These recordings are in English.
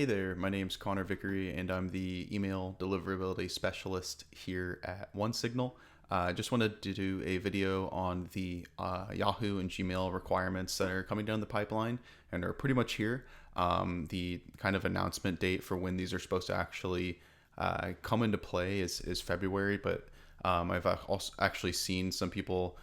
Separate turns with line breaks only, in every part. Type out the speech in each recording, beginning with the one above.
Hey there, my name's Connor Vickery, and I'm the email deliverability specialist here at OneSignal. I just wanted to do a video on the Yahoo and Gmail requirements that are coming down the pipeline and are pretty much here. The kind of announcement date for when these are supposed to actually come into play is February, but I've also actually seen some people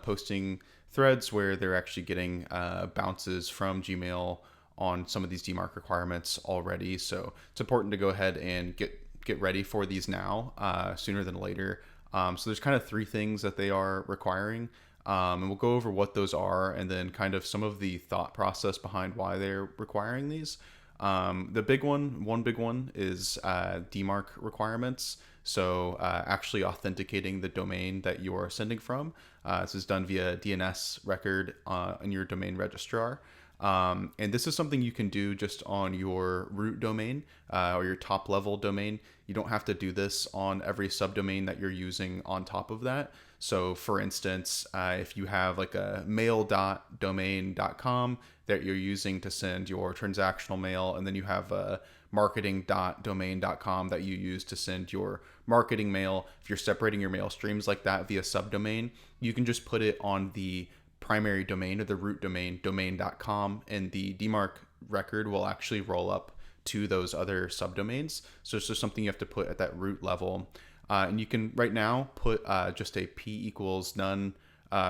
posting threads where they're actually getting bounces from Gmail on some of these DMARC requirements already. So it's important to go ahead and get ready for these now, sooner than later. So there's kind of three things that they are requiring. And we'll go over what those are and then kind of some of the thought process behind why they're requiring these. The big one big one is DMARC requirements. So actually authenticating the domain that you are sending from. This is done via DNS record in your domain registrar. And this is something you can do just on your root domain or your top level domain. You don't have to do this on every subdomain that you're using on top of that. So for instance, if you have like a mail.domain.com that you're using to send your transactional mail, and then you have a marketing.domain.com that you use to send your marketing mail, if you're separating your mail streams like that via subdomain, you can just put it on the primary domain or the root domain, domain.com, and the DMARC record will actually roll up to those other subdomains. So it's just something you have to put at that root level. And you can right now put just a p equals none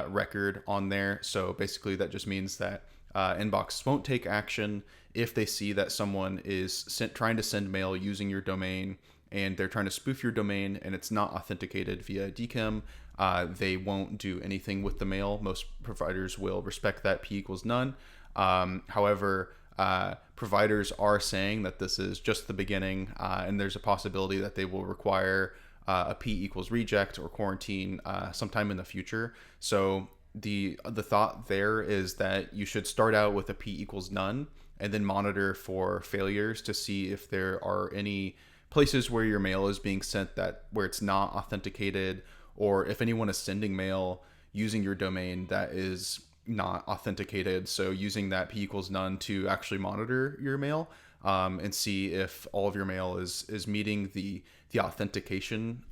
record on there. So basically that just means that inbox won't take action if they see that someone is trying to send mail using your domain and they're trying to spoof your domain and it's not authenticated via DKIM. They won't do anything with the mail. Most providers will respect that p equals none. However, providers are saying that this is just the beginning, and there's a possibility that they will require a p equals reject or quarantine sometime in the future. So the thought there is that you should start out with a p equals none and then monitor for failures to see if there are any places where your mail is being sent where it's not authenticated, or if anyone is sending mail using your domain that is not authenticated. So using that p equals none to actually monitor your mail and see if all of your mail is meeting the authentication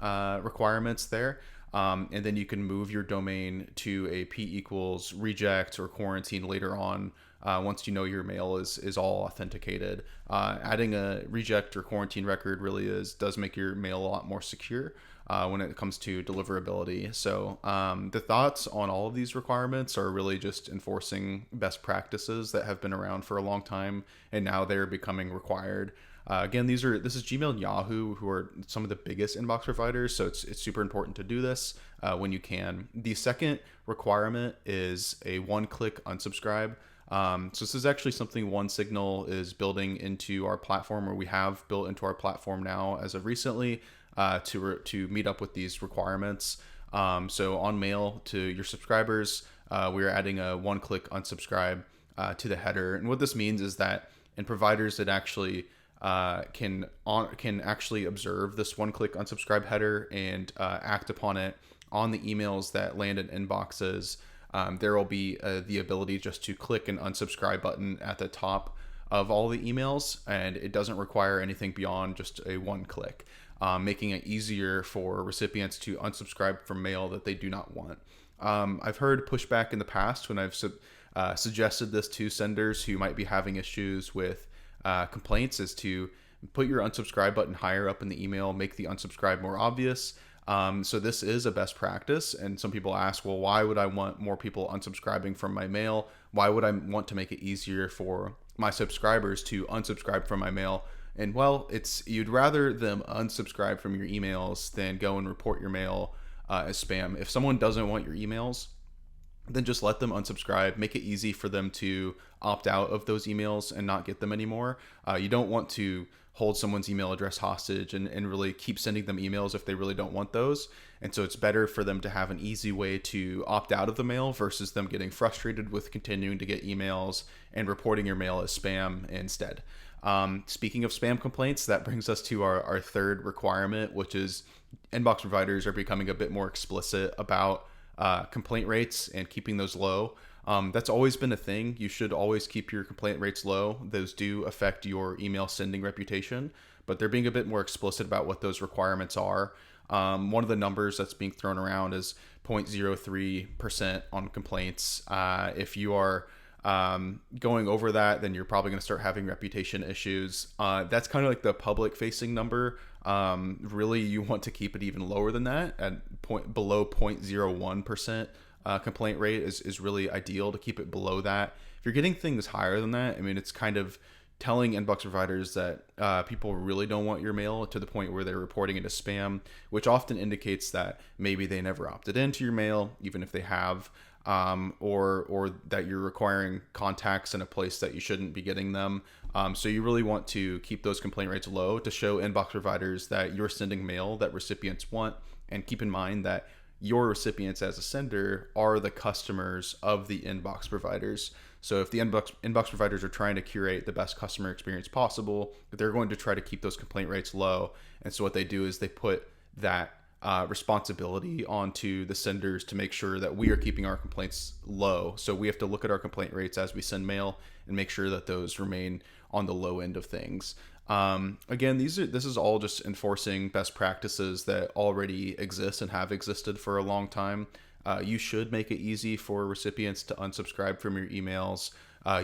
requirements there. And then you can move your domain to a p equals reject or quarantine later on once you know your mail is all authenticated. Adding a reject or quarantine record really does make your mail a lot more secure when it comes to deliverability. So the thoughts on all of these requirements are really just enforcing best practices that have been around for a long time, and now they're becoming required. Again, this is Gmail and Yahoo, who are some of the biggest inbox providers, so it's super important to do this when you can. The second requirement is a one-click unsubscribe. So this is actually something OneSignal is building into our platform, or we have built into our platform now as of recently, to meet up with these requirements. So on mail to your subscribers, we're adding a one-click unsubscribe to the header, and what this means is that in providers that actually can actually observe this one-click unsubscribe header and act upon it on the emails that land in inboxes, there will be the ability just to click an unsubscribe button at the top of all the emails, and it doesn't require anything beyond just a one click, making it easier for recipients to unsubscribe from mail that they do not want. I've heard pushback in the past when I've suggested this to senders who might be having issues with complaints, is to put your unsubscribe button higher up in the email, make the unsubscribe more obvious. So this is a best practice, and some people ask, well, why would I want more people unsubscribing from my mail? Why would I want to make it easier for my subscribers to unsubscribe from my mail? And well, you'd rather them unsubscribe from your emails than go and report your mail as spam. If someone doesn't want your emails, then just let them unsubscribe. Make it easy for them to opt out of those emails and not get them anymore. You don't want to hold someone's email address hostage and really keep sending them emails if they really don't want those. And so it's better for them to have an easy way to opt out of the mail versus them getting frustrated with continuing to get emails and reporting your mail as spam instead. Speaking of spam complaints, that brings us to our third requirement, which is inbox providers are becoming a bit more explicit about complaint rates and keeping those low. That's always been a thing. You should always keep your complaint rates low. Those do affect your email sending reputation, but they're being a bit more explicit about what those requirements are. One of the numbers that's being thrown around is 0.03% on complaints. If you are going over that, then you're probably going to start having reputation issues. That's kind of like the public facing number. Really, you want to keep it even lower than that, at below 0.01%. Complaint rate is really ideal to keep it below that. If you're getting things higher than that, I mean, it's kind of telling inbox providers that people really don't want your mail to the point where they're reporting it as spam, which often indicates that maybe they never opted into your mail, even if they have, or that you're requiring contacts in a place that you shouldn't be getting them. So you really want to keep those complaint rates low to show inbox providers that you're sending mail that recipients want, and keep in mind that your recipients as a sender are the customers of the inbox providers. So if the inbox providers are trying to curate the best customer experience possible, they're going to try to keep those complaint rates low. And so what they do is they put that responsibility onto the senders to make sure that we are keeping our complaints low. So we have to look at our complaint rates as we send mail and make sure that those remain on the low end of things. Again, this is all just enforcing best practices that already exist and have existed for a long time. You should make it easy for recipients to unsubscribe from your emails.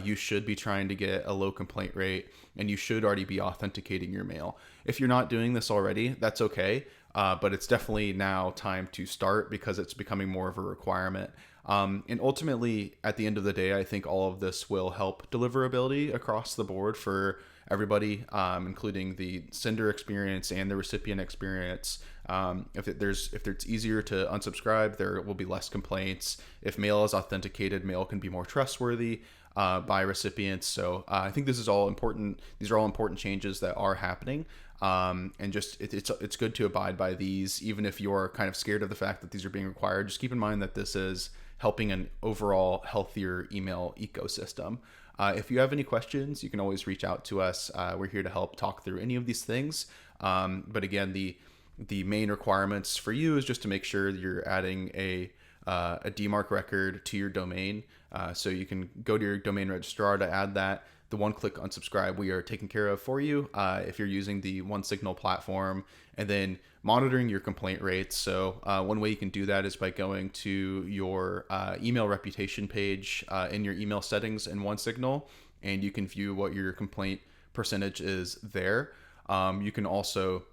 You should be trying to get a low complaint rate, and you should already be authenticating your mail. If you're not doing this already, that's okay. But it's definitely now time to start, because it's becoming more of a requirement. And ultimately, at the end of the day, I think all of this will help deliverability across the board for everybody, including the sender experience and the recipient experience. If it's easier to unsubscribe, there will be less complaints. If mail is authenticated, mail can be more trustworthy by recipients. So I think this is all important. These are all important changes that are happening. And just it's good to abide by these, even if you're kind of scared of the fact that these are being required. Just keep in mind that this is helping an overall healthier email ecosystem. If you have any questions, you can always reach out to us. We're here to help talk through any of these things. But again, the main requirements for you is just to make sure you're adding a DMARC record to your domain. So you can go to your domain registrar to add that. The one-click unsubscribe we are taking care of for you if you're using the OneSignal platform, and then monitoring your complaint rates. So one way you can do that is by going to your email reputation page in your email settings in OneSignal, and you can view what your complaint percentage is there. You can also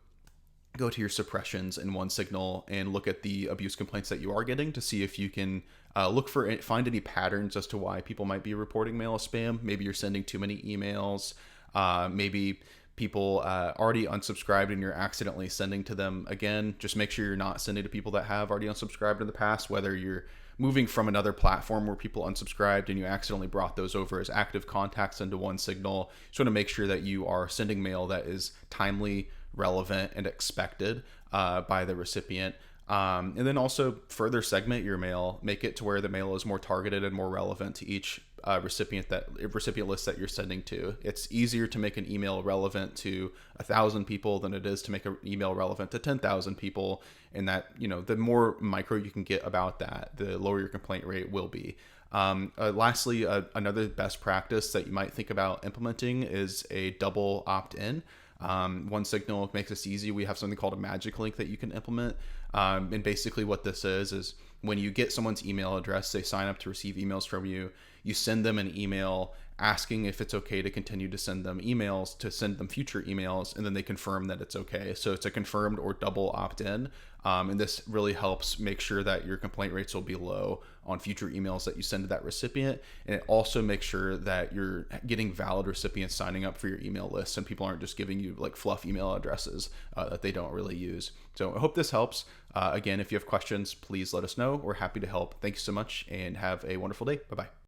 go to your suppressions in OneSignal and look at the abuse complaints that you are getting to see if you can find any patterns as to why people might be reporting mail as spam. Maybe you're sending too many emails. Maybe people already unsubscribed and you're accidentally sending to them again. Just make sure you're not sending to people that have already unsubscribed in the past, whether you're moving from another platform where people unsubscribed and you accidentally brought those over as active contacts into OneSignal. Just want to make sure that you are sending mail that is timely, relevant, and expected by the recipient. And then also further segment your mail, make it to where the mail is more targeted and more relevant to each recipient list that you're sending to. It's easier to make an email relevant to 1,000 people than it is to make an email relevant to 10,000 people. And that, the more micro you can get about that, the lower your complaint rate will be. Lastly, another best practice that you might think about implementing is a double opt-in. OneSignal makes this easy. We have something called a magic link that you can implement. And basically what this is when you get someone's email address, they sign up to receive emails from you, you send them an email asking if it's okay to continue to send them emails, to send them future emails, and then they confirm that it's okay. So it's a confirmed or double opt-in. And this really helps make sure that your complaint rates will be low on future emails that you send to that recipient. And it also makes sure that you're getting valid recipients signing up for your email list, and people aren't just giving you like fluff email addresses that they don't really use. So I hope this helps. Again, if you have questions, please let us know. We're happy to help. Thank you so much and have a wonderful day. Bye-bye.